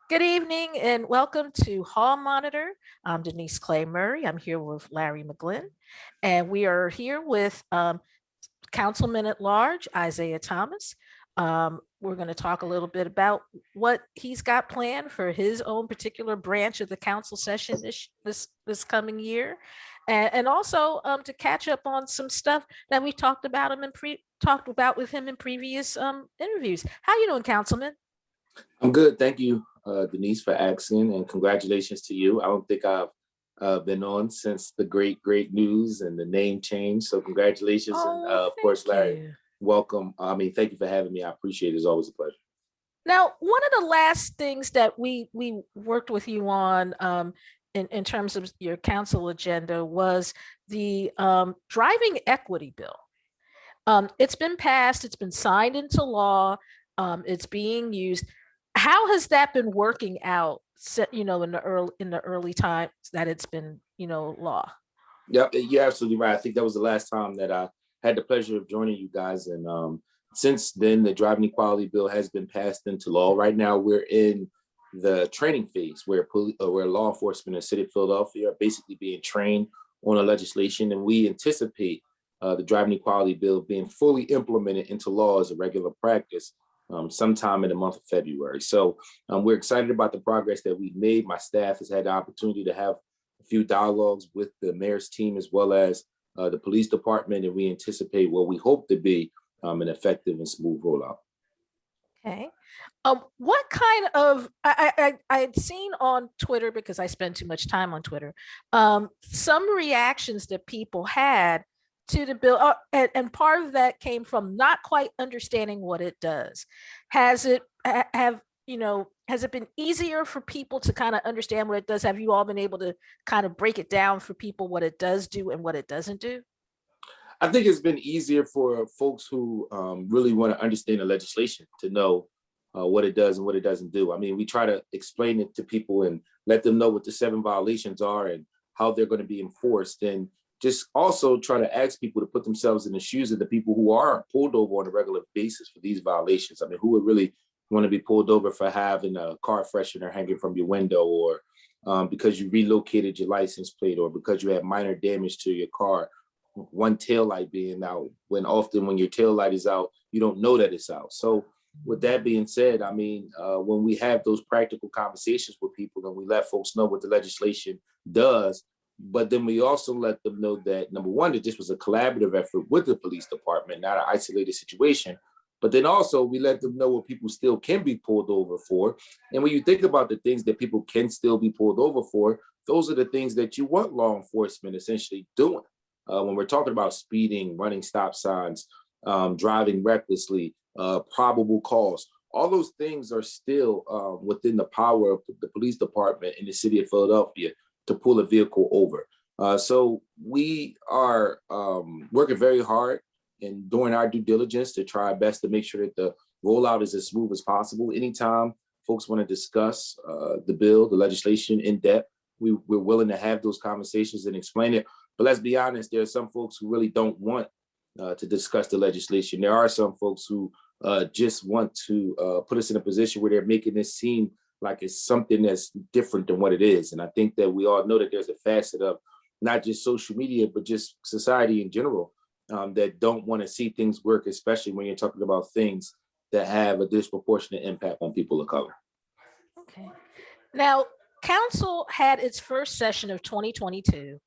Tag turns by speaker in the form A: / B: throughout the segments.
A: Good evening and welcome to Hall Monitor. I'm Denise Clay Murray. I'm here with Larry McGlynn, and we are here with Councilman at Large, Isaiah Thomas. We're going to talk a little bit about what he's got planned for his own particular branch of the council session this coming year, and also to catch up on some stuff that we talked about with him in previous interviews. How you doing, Councilman?
B: I'm good. Thank you, Denise, for asking, and congratulations to you. I don't think I've been on since the great news and the name change. So congratulations. And
A: Oh,
B: of course,
A: thank
B: Larry,
A: you.
B: welcome. Thank you for having me. I appreciate it. It's always a pleasure.
A: Now, one of the last things that we worked with you on in terms of your council agenda was the driving equity bill. It's been passed, it's been signed into law, it's being used. How has that been working out, in the early times that it's been, law?
B: Yeah, you're absolutely right. I think that was the last time that I had the pleasure of joining you guys. And since then, the driving equality bill has been passed into law. Right now, we're in the training phase where law enforcement in the city of Philadelphia are basically being trained on the legislation. And we anticipate the driving equality bill being fully implemented into law as a regular practice sometime in the month of February. So we're excited about the progress that we've made. My staff has had the opportunity to have a few dialogues with the mayor's team as well as the police department, and we anticipate what we hope to be an effective and smooth rollout.
A: Okay. What kind of I had seen on Twitter, because I spend too much time on Twitter, some reactions that people had to the bill, and part of that came from not quite understanding what it does. Has it have has it been easier for people to kind of understand what it does? Have you all been able to kind of break it down for people what it does do and what it doesn't do?
B: I think it's been easier for folks who really want to understand the legislation to know what it does and what it doesn't do. I mean, we try to explain it to people and let them know what the 7 violations are and how they're going to be enforced. And just also try to ask people to put themselves in the shoes of the people who are pulled over on a regular basis for these violations. I mean, who would really want to be pulled over for having a car freshener hanging from your window, or because you relocated your license plate, or because you had minor damage to your car, one tail light being out, when often when your tail light is out, you don't know that it's out. So with that being said, I mean, when we have those practical conversations with people and we let folks know what the legislation does, but then we also let them know that, number one, that this was a collaborative effort with the police department, not an isolated situation. But then also we let them know what people still can be pulled over for. And when you think about the things that people can still be pulled over for, those are the things that you want law enforcement essentially doing. When we're talking about speeding, running stop signs, driving recklessly, probable cause, all those things are still within the power of the police department in the city of Philadelphia to pull a vehicle over. So we are working very hard and doing our due diligence to try our best to make sure that the rollout is as smooth as possible. Anytime folks want to discuss the bill, the legislation in depth, we're willing to have those conversations and explain it. But let's be honest, there are some folks who really don't want to discuss the legislation. There are some folks who just want to put us in a position where they're making this seem like it's something that's different than what it is. And I think that we all know that there's a facet of not just social media, but just society in general that don't want to see things work, especially when you're talking about things that have a disproportionate impact on people of color.
A: Okay. Now, council had its first session of 2022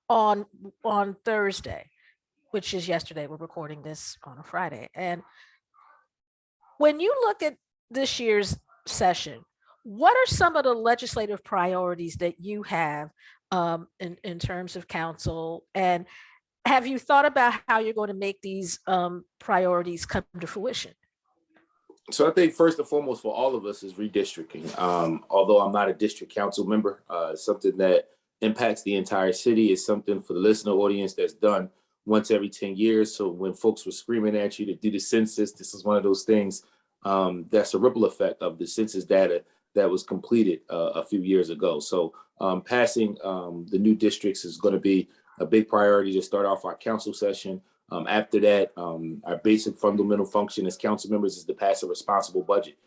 A: on Thursday, which is yesterday. We're recording this on a Friday. And when you look at this year's session, what are some of the legislative priorities that you have in terms of council? And have you thought about how you're going to make these priorities come to fruition?
B: So I think first and foremost for all of us is redistricting. Although I'm not a district council member, something that impacts the entire city is something for the listener audience that's done once every 10 years. So when folks were screaming at you to do the census, this is one of those things that's a ripple effect of the census data that was completed a few years ago. So passing the new districts is going to be a big priority to start off our council session. After that, our basic fundamental function as council members is to pass a responsible budget.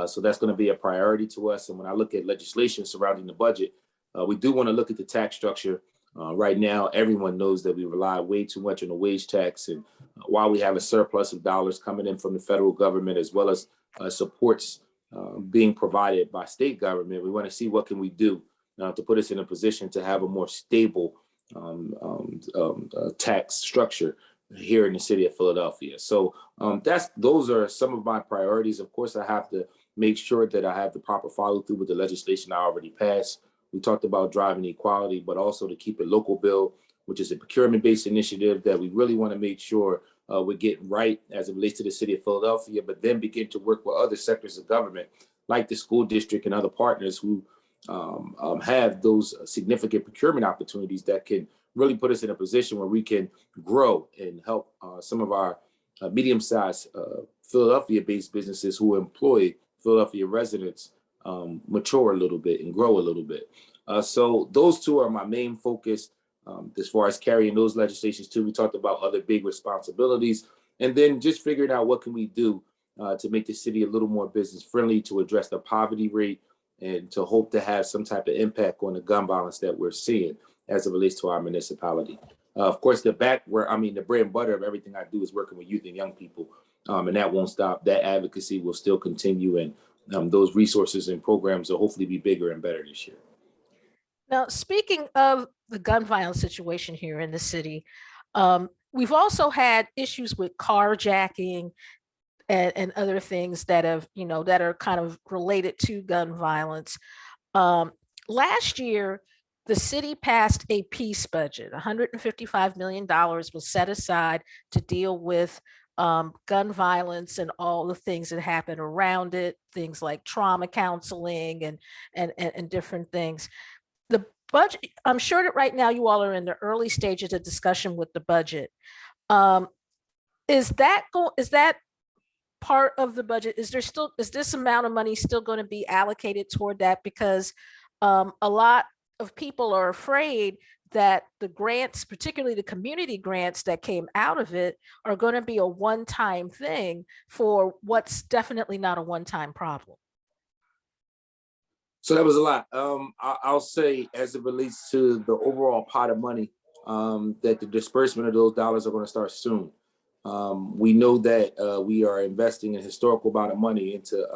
B: So that's going to be a priority to us. And when I look at legislation surrounding the budget, we do want to look at the tax structure. Right now, everyone knows that we rely way too much on the wage tax. And while we have a surplus of dollars coming in from the federal government, as well as supports being provided by state government, we want to see what can we do to put us in a position to have a more stable tax structure here in the city of Philadelphia. So those are some of my priorities. Of course, I have to make sure that I have the proper follow through with the legislation I already passed. We talked about driving equality, but also to keep it local bill, which is a procurement-based initiative that we really want to make sure we get right as it relates to the city of Philadelphia, but then begin to work with other sectors of government, like the school district and other partners who have those significant procurement opportunities that can really put us in a position where we can grow and help some of our medium-sized Philadelphia-based businesses who employ Philadelphia residents mature a little bit and grow a little bit. So those two are my main focus as far as carrying those legislations too. We talked about other big responsibilities, and then just figuring out what can we do to make the city a little more business friendly, to address the poverty rate, and to hope to have some type of impact on the gun violence that we're seeing as it relates to our municipality. Of course, the bread and butter of everything I do is working with youth and young people, and that won't stop. That advocacy will still continue, and those resources and programs will hopefully be bigger and better this year.
A: Now, speaking of the gun violence situation here in the city, we've also had issues with carjacking and other things that have, that are kind of related to gun violence. Last year, the city passed a peace budget. $155 million was set aside to deal with gun violence and all the things that happen around it, things like trauma counseling and different things. The budget, I'm sure that right now you all are in the early stages of discussion with the budget. Is that part of the budget? Is this amount of money still going to be allocated toward that? Because a lot of people are afraid that the grants, particularly the community grants that came out of it, are going to be a one-time thing for what's definitely not a one-time problem.
B: So that was a lot. I'll say, as it relates to the overall pot of money, that the disbursement of those dollars are going to start soon. We know that we are investing a historical amount of money into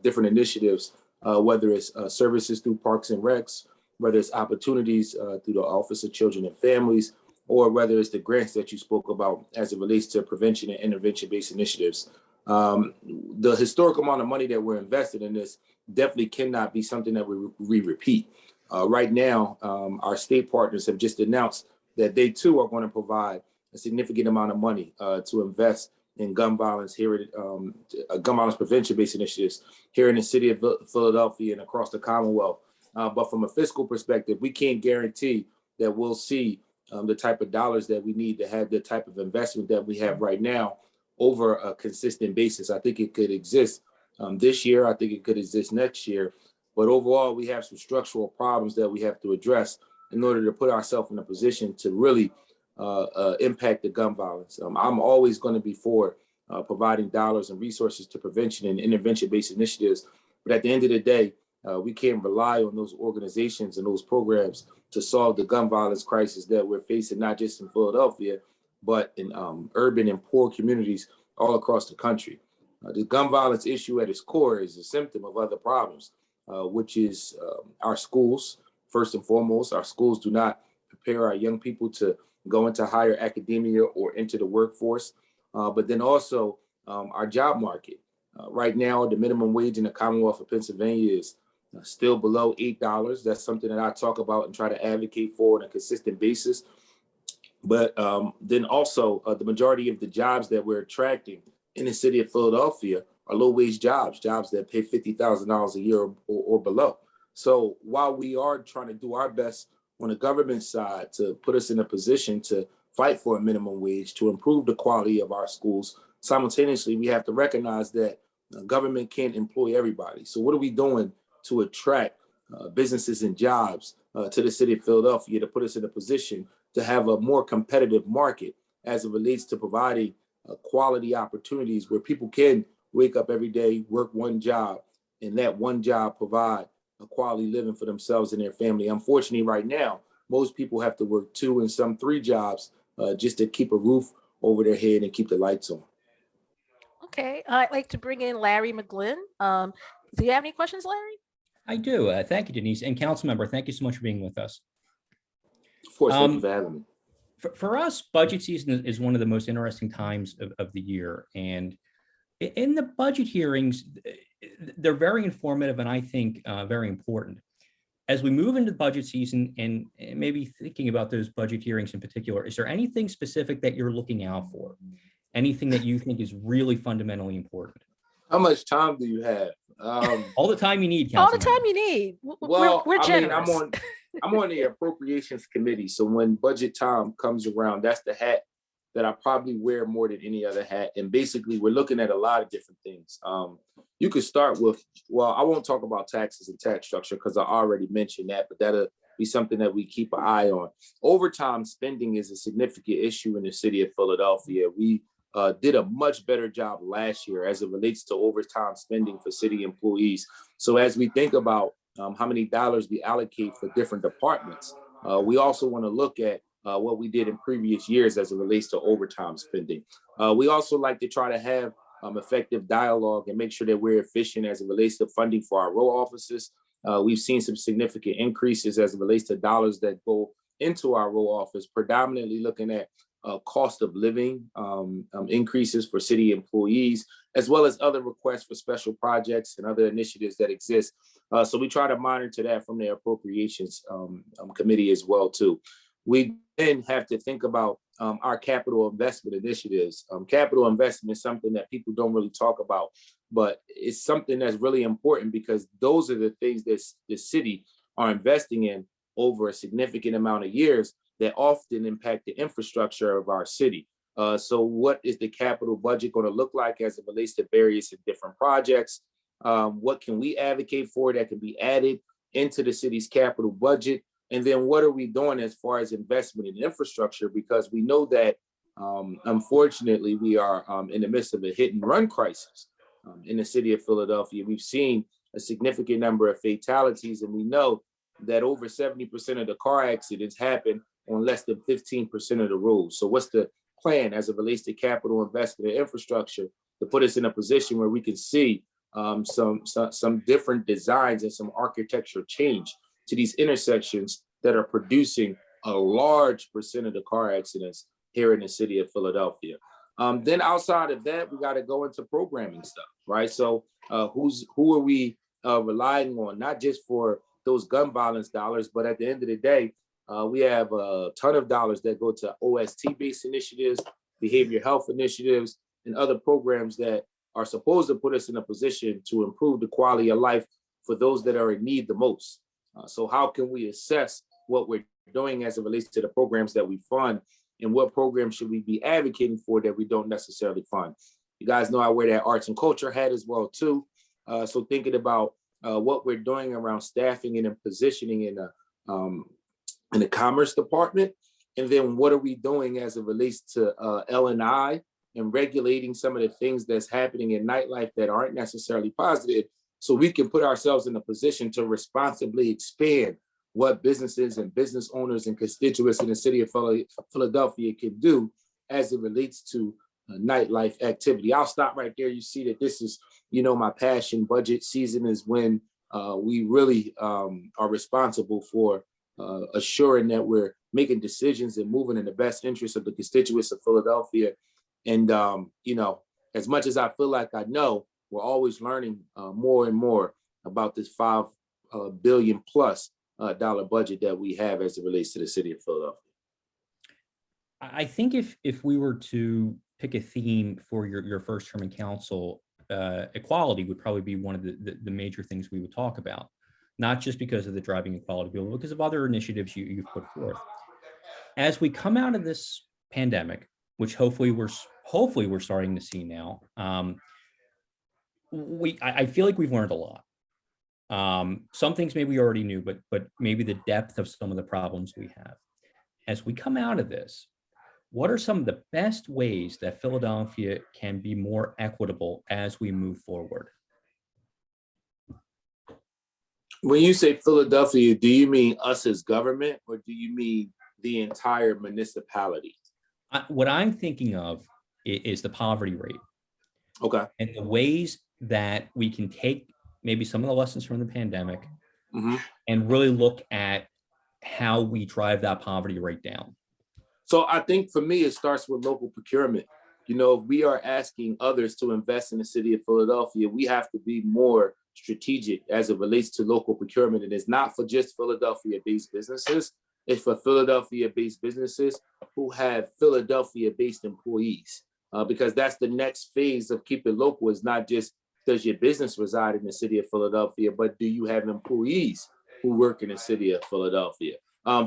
B: different initiatives, whether it's services through Parks and Recs, whether it's opportunities through the Office of Children and Families, or whether it's the grants that you spoke about as it relates to prevention and intervention-based initiatives. The historical amount of money that we're invested in this definitely cannot be something that we repeat. Right now, our state partners have just announced that they too are going to provide a significant amount of money to invest in gun violence gun violence prevention-based initiatives here in the city of Philadelphia and across the Commonwealth. But from a fiscal perspective, we can't guarantee that we'll see the type of dollars that we need to have the type of investment that we have right now over a consistent basis. I think it could exist this year. I think it could exist next year. But overall, we have some structural problems that we have to address in order to put ourselves in a position to really impact the gun violence. I'm always going to be for providing dollars and resources to prevention and intervention-based initiatives. But at the end of the day, we can't rely on those organizations and those programs to solve the gun violence crisis that we're facing, not just in Philadelphia, but in urban and poor communities all across the country. The gun violence issue at its core is a symptom of other problems, which is our schools. First and foremost, our schools do not prepare our young people to go into higher academia or into the workforce, but then also our job market. Right now, the minimum wage in the Commonwealth of Pennsylvania is still below $8. That's something that I talk about and try to advocate for on a consistent basis. But then also the majority of the jobs that we're attracting in the city of Philadelphia are low-wage jobs that pay $50,000 a year or below. So while we are trying to do our best on the government side to put us in a position to fight for a minimum wage, to improve the quality of our schools, simultaneously, we have to recognize that government can't employ everybody. So what are we doing to attract businesses and jobs to the city of Philadelphia to put us in a position to have a more competitive market as it relates to providing quality opportunities where people can wake up every day, work one job, and that one job provide a quality living for themselves and their family. Unfortunately, right now, most people have to work 2 and some 3 jobs just to keep a roof over their head and keep the lights on.
A: Okay, I'd like to bring in Larry McGlynn. Do you have any questions, Larry?
C: I do. Thank you, Denise. And Councilmember, thank you so much for being with us.
B: Of course, thank you for having me.
C: For us, budget season is one of the most interesting times of the year. And in the budget hearings, they're very informative and I think very important. As we move into budget season and maybe thinking about those budget hearings in particular, is there anything specific that you're looking out for? Anything that you think is really fundamentally important?
B: How much time do you have?
C: All the time you need,
A: All the
C: Councilmember.
A: time you need.
B: Well,
A: We're generous.
B: I'm on the appropriations committee. So when budget time comes around, that's the hat that I probably wear more than any other hat. And basically, we're looking at a lot of different things. You could start with, well, I won't talk about taxes and tax structure because I already mentioned that, but that'll be something that we keep an eye on. Overtime spending is a significant issue in the city of Philadelphia. We did a much better job last year as it relates to overtime spending for city employees. So as we think about how many dollars we allocate for different departments, we also want to look at what we did in previous years as it relates to overtime spending. We also like to try to have effective dialogue and make sure that we're efficient as it relates to funding for our row offices. We've seen some significant increases as it relates to dollars that go into our row office, predominantly looking at cost of living increases for city employees, as well as other requests for special projects and other initiatives that exist. So we try to monitor that from the appropriations committee as well too. We then have to think about our capital investment initiatives. Capital investment is something that people don't really talk about, but it's something that's really important because those are the things that the city are investing in over a significant amount of years that often impact the infrastructure of our city. So what is the capital budget going to look like as it relates to various and different projects? What can we advocate for that can be added into the city's capital budget? And then what are we doing as far as investment in infrastructure? Because we know that, unfortunately, we are in the midst of a hit and run crisis in the city of Philadelphia. We've seen a significant number of fatalities, and we know that over 70% of the car accidents happen on less than 15% of the roads. So what's the plan as it relates to capital investment in infrastructure to put us in a position where we can see some different designs and some architectural change to these intersections that are producing a large percent of the car accidents here in the city of Philadelphia. Then outside of that, we got to go into programming stuff, right? So who are we relying on, not just for those gun violence dollars, but at the end of the day, we have a ton of dollars that go to OST-based initiatives, behavioral health initiatives, and other programs that are supposed to put us in a position to improve the quality of life for those that are in need the most. So how can we assess what we're doing as it relates to the programs that we fund, and what programs should we be advocating for that we don't necessarily fund? You guys know I wear that arts and culture hat as well too. So thinking about what we're doing around staffing and positioning in the commerce department, and then what are we doing as it relates to L&I and regulating some of the things that's happening in nightlife that aren't necessarily positive, so we can put ourselves in a position to responsibly expand what businesses and business owners and constituents in the city of Philadelphia can do as it relates to nightlife activity. I'll stop right there. You see that this is, my passion. Budget season is when we really are responsible for assuring that we're making decisions and moving in the best interest of the constituents of Philadelphia. And, as much as I feel like I know, we're always learning more and more about this $5 billion plus dollar budget that we have as it relates to the city of Philadelphia.
C: I think if we were to pick a theme for your first term in council, equality would probably be one of the major things we would talk about, not just because of the driving equality bill, but because of other initiatives you've put forth. As we come out of this pandemic, which hopefully we're starting to see now, I feel like we've learned a lot. Some things maybe we already knew, but maybe the depth of some of the problems we have. As we come out of this, what are some of the best ways that Philadelphia can be more equitable as we move forward?
B: When you say Philadelphia, do you mean us as government, or do you mean the entire municipality?
C: What I'm thinking of is the poverty rate
B: Okay.
C: and the ways that we can take maybe some of the lessons from the pandemic
B: Mm-hmm.
C: and really look at how we drive that poverty rate down.
B: So I think for me, it starts with local procurement. You know, if we are asking others to invest in the city of Philadelphia, we have to be more strategic as it relates to local procurement. And it's not for just Philadelphia-based businesses. It's for Philadelphia-based businesses who have Philadelphia-based employees, because that's the next phase of keep it local. Is not just does your business reside in the city of Philadelphia, but do you have employees who work in the city of Philadelphia?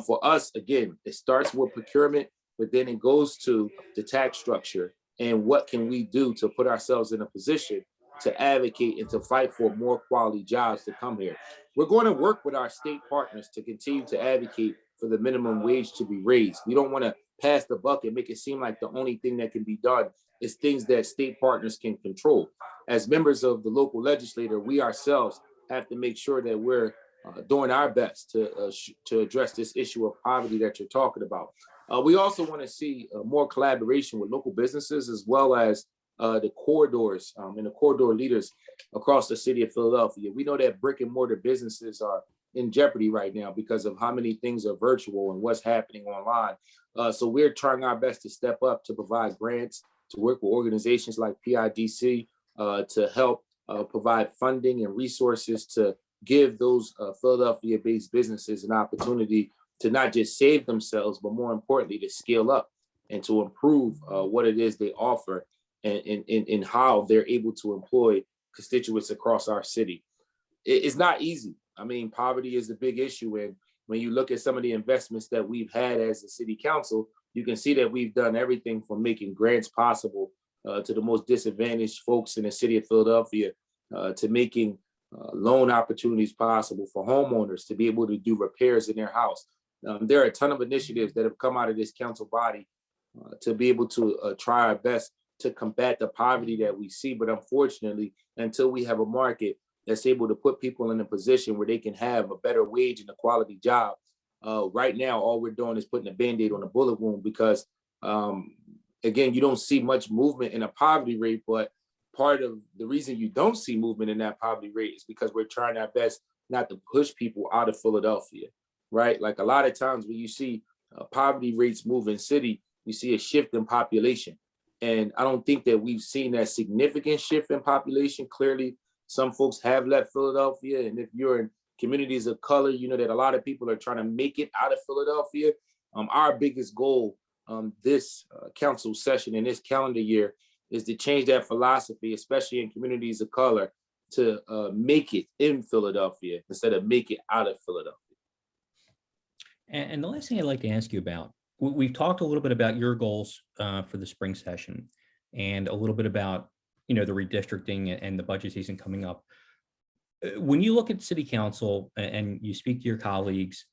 B: For us, again, it starts with procurement, but then it goes to the tax structure and what can we do to put ourselves in a position to advocate and to fight for more quality jobs to come here. We're going to work with our state partners to continue to advocate for the minimum wage to be raised. We don't want to pass the buck and make it seem like the only thing that can be done is things that state partners can control. As members of the local legislature, we ourselves have to make sure that we're doing our best to address this issue of poverty that you're talking about. We also want to see more collaboration with local businesses as well as the corridors and the corridor leaders across the city of Philadelphia. We know that brick and mortar businesses are in jeopardy right now because of how many things are virtual and what's happening online. So we're trying our best to step up to provide grants, to work with organizations like PIDC to help provide funding and resources to give those Philadelphia-based businesses an opportunity to not just save themselves, but more importantly, to scale up and to improve what it is they offer and how they're able to employ constituents across our city. It's not easy. I mean, poverty is a big issue. And when you look at some of the investments that we've had as a city council, you can see that we've done everything from making grants possible to the most disadvantaged folks in the city of Philadelphia, to making loan opportunities possible for homeowners to be able to do repairs in their house. There are a ton of initiatives that have come out of this council body to be able to try our best to combat the poverty that we see. But unfortunately, until we have a market that's able to put people in a position where they can have a better wage and a quality job, right now, all we're doing is putting a Band-Aid on a bullet wound because, again, you don't see much movement in a poverty rate, but part of the reason you don't see movement in that poverty rate is because we're trying our best not to push people out of Philadelphia, right? Like a lot of times when you see poverty rates move in city, you see a shift in population. And I don't think that we've seen that significant shift in population. Clearly, some folks have left Philadelphia. And if you're in communities of color, you know that a lot of people are trying to make it out of Philadelphia. Our biggest goal this council session in this calendar year is to change that philosophy, especially in communities of color, to make it in Philadelphia instead of make it out of Philadelphia.
C: And the last thing I'd like to ask you about, we've talked a little bit about your goals for the spring session and a little bit about, the redistricting and the budget season coming up. When you look at city council and you speak to your colleagues,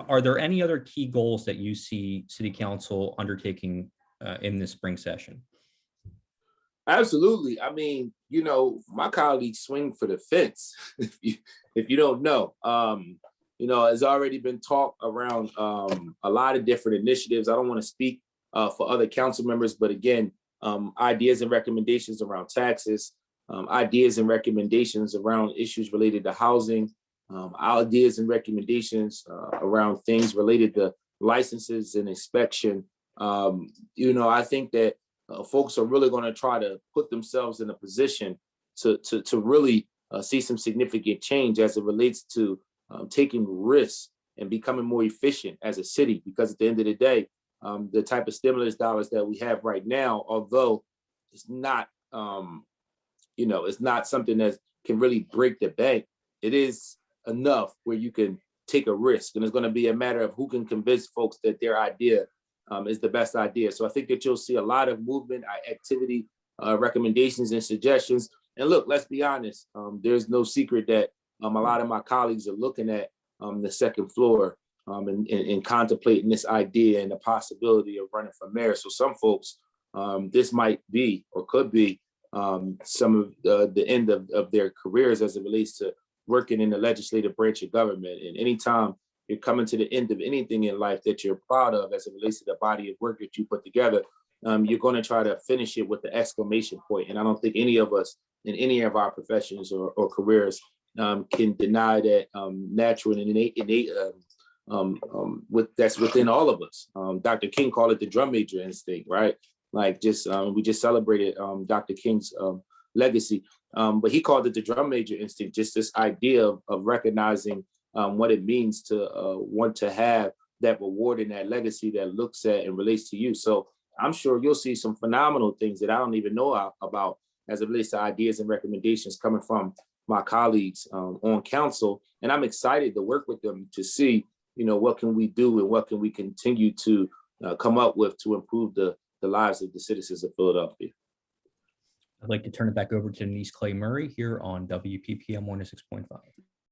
C: are there any other key goals that you see city council undertaking in this spring session?
B: Absolutely. I mean, my colleagues swing for the fence. if you don't know, has already been talked around a lot of different initiatives. I don't want to speak for other council members, but again, ideas and recommendations around taxes, ideas and recommendations around issues related to housing, ideas and recommendations around things related to licenses and inspection. I think that folks are really going to try to put themselves in a position to really see some significant change as it relates to taking risks and becoming more efficient as a city. Because at the end of the day, the type of stimulus dollars that we have right now, although it's not, it's not something that can really break the bank, it is enough where you can take a risk. And it's going to be a matter of who can convince folks that their idea is the best idea. So I think that you'll see a lot of movement, activity, recommendations and suggestions. And look, let's be honest, there's no secret that a lot of my colleagues are looking at the second floor and contemplating this idea and the possibility of running for mayor. So some folks, this might be or could be some of the end of their careers as it relates to working in the legislative branch of government. And anytime you're coming to the end of anything in life that you're proud of as it relates to the body of work that you put together, you're going to try to finish it with the exclamation point. And I don't think any of us in any of our professions or careers can deny that natural and innate that's within all of us. Dr. King called it the drum major instinct, right? Like we just celebrated Dr. King's legacy, but he called it the drum major instinct, just this idea of recognizing what it means to want to have that reward and that legacy that looks at and relates to you. So I'm sure you'll see some phenomenal things that I don't even know about as it relates to ideas and recommendations coming from my colleagues on council. And I'm excited to work with them to see, what can we do and what can we continue to come up with to improve the lives of the citizens of Philadelphia.
C: I'd like to turn it back over to Denise Clay Murray here on WPPM 106.5.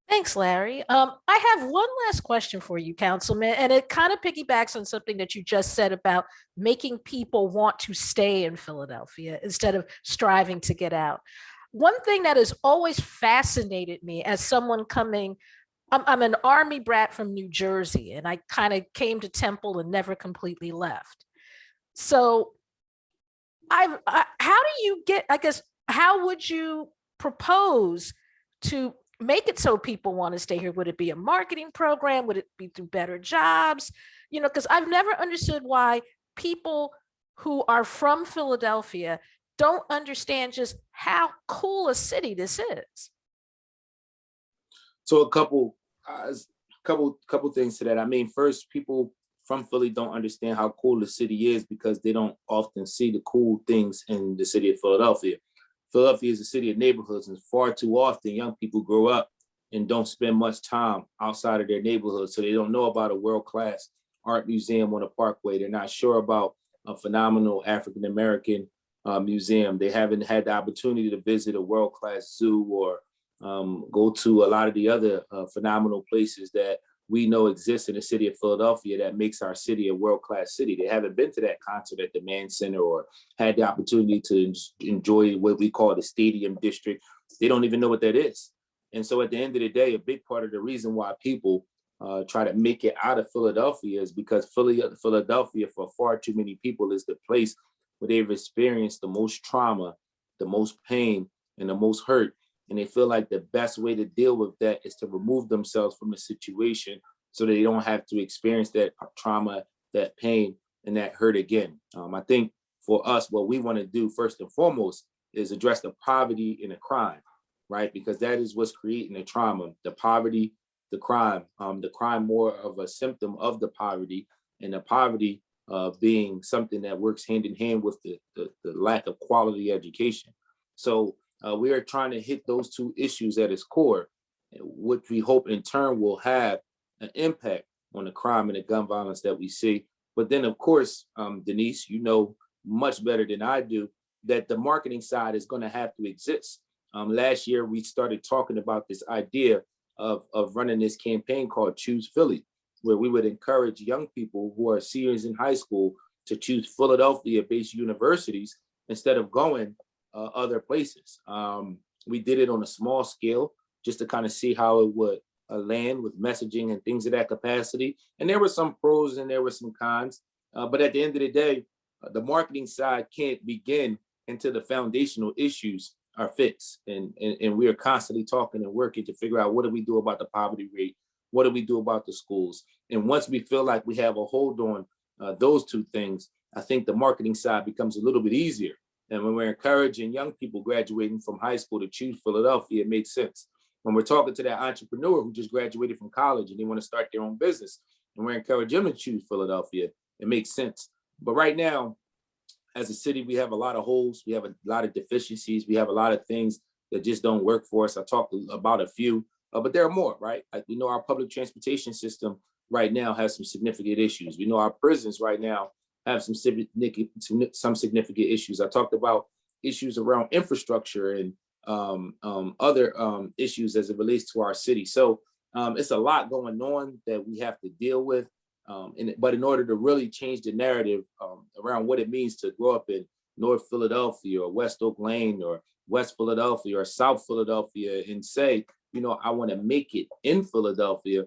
A: Thanks, Larry. I have one last question for you, Councilman, and it kind of piggybacks on something that you just said about making people want to stay in Philadelphia instead of striving to get out. One thing that has always fascinated me as someone I'm an Army brat from New Jersey, and I kind of came to Temple and never completely left. So how do you get, I guess, how would you propose to make it so people want to stay here? Would it be a marketing program? Would it be through better jobs? Because I've never understood why people who are from Philadelphia don't understand just how cool a city this is.
B: So a couple things to that. I mean, first, people from Philly don't understand how cool the city is because they don't often see the cool things in the city of Philadelphia. Philadelphia is a city of neighborhoods, and far too often young people grow up and don't spend much time outside of their neighborhood. So they don't know about a world-class art museum on the Parkway. They're not sure about a phenomenal African-American museum. They haven't had the opportunity to visit a world-class zoo or go to a lot of the other phenomenal places that we know exist in the city of Philadelphia that makes our city a world-class city. They haven't been to that concert at the Mann Center or had the opportunity to enjoy what we call the Stadium District. They don't even know what that is. And so at the end of the day, a big part of the reason why people try to make it out of Philadelphia is because Philadelphia, for far too many people, is the place where they've experienced the most trauma, the most pain, and the most hurt. And they feel like the best way to deal with that is to remove themselves from the situation so that they don't have to experience that trauma, that pain, and that hurt again. I think for us, what we want to do first and foremost is address the poverty and the crime, right? Because that is what's creating the trauma, the poverty, the crime more of a symptom of the poverty, and the poverty being something that works hand in hand with the lack of quality education. So we are trying to hit those two issues at its core, which we hope in turn will have an impact on the crime and the gun violence that we see. But then, of course, Denise, you know much better than I do that the marketing side is going to have to exist. Last year, we started talking about this idea of running this campaign called Choose Philly, where we would encourage young people who are seniors in high school to choose Philadelphia-based universities instead of going other places. We did it on a small scale just to kind of see how it would land with messaging and things of that capacity. And there were some pros and there were some cons. But at the end of the day, the marketing side can't begin until the foundational issues are fixed. And we are constantly talking and working to figure out what do we do about the poverty rate? What do we do about the schools? And once we feel like we have a hold on those two things, I think the marketing side becomes a little bit easier. And when we're encouraging young people graduating from high school to choose Philadelphia, it makes sense. When we're talking to that entrepreneur who just graduated from college and they want to start their own business, and we're encouraging them to choose Philadelphia, it makes sense. But right now, as a city, we have a lot of holes. We have a lot of deficiencies. We have a lot of things that just don't work for us. I talked about a few, but there are more, right? Like we know our public transportation system right now has some significant issues. We know our prisons right now have some significant issues. I talked about issues around infrastructure and other issues as it relates to our city. So It's a lot going on that we have to deal with. But in order to really change the narrative around what it means to grow up in North Philadelphia or West Oak Lane or West Philadelphia or South Philadelphia and say, I want to make it in Philadelphia,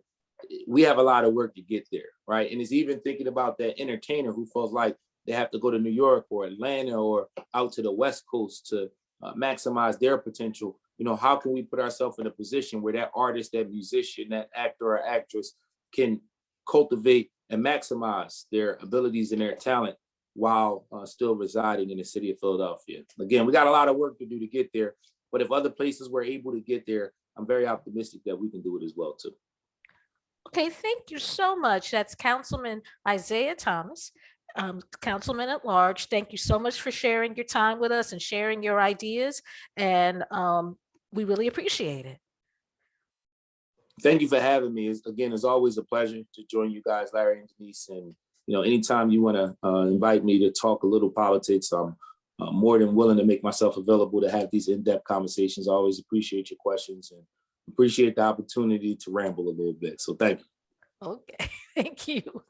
B: we have a lot of work to get there, right? And it's even thinking about that entertainer who feels like they have to go to New York or Atlanta or out to the West Coast to maximize their potential. How can we put ourselves in a position where that artist, that musician, that actor or actress can cultivate and maximize their abilities and their talent while still residing in the city of Philadelphia? Again, we got a lot of work to do to get there, but if other places were able to get there, I'm very optimistic that we can do it as well too.
A: Okay, thank you so much. That's Councilman Isaiah Thomas, Councilman at Large. Thank you so much for sharing your time with us and sharing your ideas. And we really appreciate it.
B: Thank you for having me. It's always a pleasure to join you guys, Larry and Denise. And anytime you want to invite me to talk a little politics, I'm more than willing to make myself available to have these in-depth conversations. I always appreciate your questions and appreciate the opportunity to ramble a little bit. So thank you.
A: Okay, thank you.